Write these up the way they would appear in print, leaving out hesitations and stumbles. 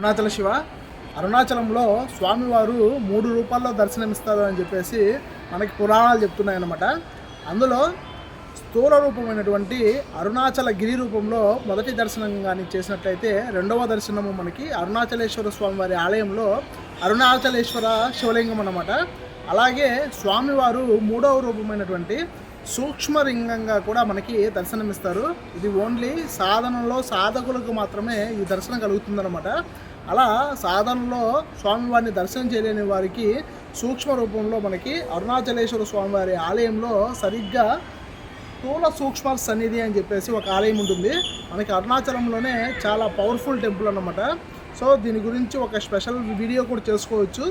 అరుణాచల శివ అరుణాచలంలో స్వామివారు 3 రూపాల్లో దర్శనమిస్తారు అని చెప్పేసి మనకి పురాణాలు చెప్తున్నాయన్నమాట. అందులో స్థూల రూపమైనటువంటి అరుణాచల గిరి రూపంలో మొదటి దర్శనం కానీ చేసినట్లయితే రెండవ దర్శనము మనకి అరుణాచలేశ్వర స్వామివారి ఆలయంలో అరుణాచలేశ్వర శివలింగం అన్నమాట. అలాగే స్వామివారు మూడవ రూపమైనటువంటి సూక్ష్మలింగంగా కూడా మనకి దర్శనమిస్తారు. ఇది ఓన్లీ సాధనలో సాధకులకు మాత్రమే ఈ దర్శనం కలుగుతుందన్నమాట. అలా సాధనలో స్వామివారిని దర్శనం చేయలేని వారికి సూక్ష్మ రూపంలో మనకి అరుణాచలేశ్వర స్వామివారి ఆలయంలో సరిగ్గా స్థూల సూక్ష్మ సన్నిధి అని చెప్పేసి ఒక ఆలయం ఉంటుంది. మనకి అరుణాచలంలోనే చాలా పవర్ఫుల్ టెంపుల్ అన్నమాట. సో దీని గురించి ఒక స్పెషల్ వీడియో కూడా చేసుకోవచ్చు.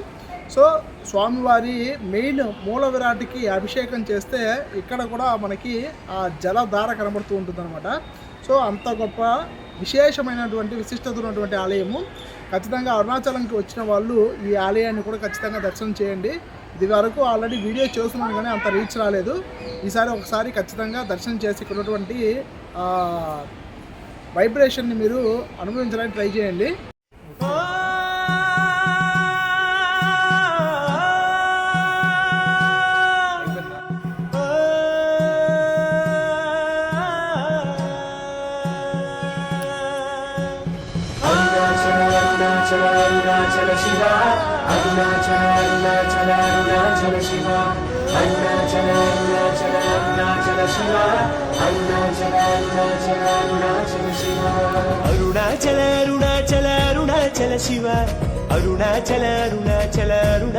సో స్వామివారి మెయిన్ మూల విరాటికి అభిషేకం చేస్తే ఇక్కడ కూడా మనకి ఆ జలధార కనబడుతూ ఉంటుంది అనమాట. సో అంత గొప్ప విశేషమైనటువంటి విశిష్టత ఉన్నటువంటి ఆలయము. ఖచ్చితంగా అరుణాచలంకి వచ్చిన వాళ్ళు ఈ ఆలయాన్ని కూడా ఖచ్చితంగా దర్శనం చేయండి. ఇది వరకు ఆల్రెడీ వీడియో చేస్తున్నాను కానీ అంత రీచ్ రాలేదు. ఈసారి ఒకసారి ఖచ్చితంగా దర్శనం చేసి ఇక్కడ ఉన్నటువంటి వైబ్రేషన్ని మీరు అనుభవించడానికి ట్రై చేయండి. అరుణాచల శివ అరుణాచల అరుణాచల అరుణాచల శివ అరుణాచల అరుణాచల అరుణాచల శివ అరుణాచల అరుణాచల అరుణాచల శివ అరుణాచల అరుణాచల అరుణాచల శివ అరుణాచల అరుణాచల అరుణ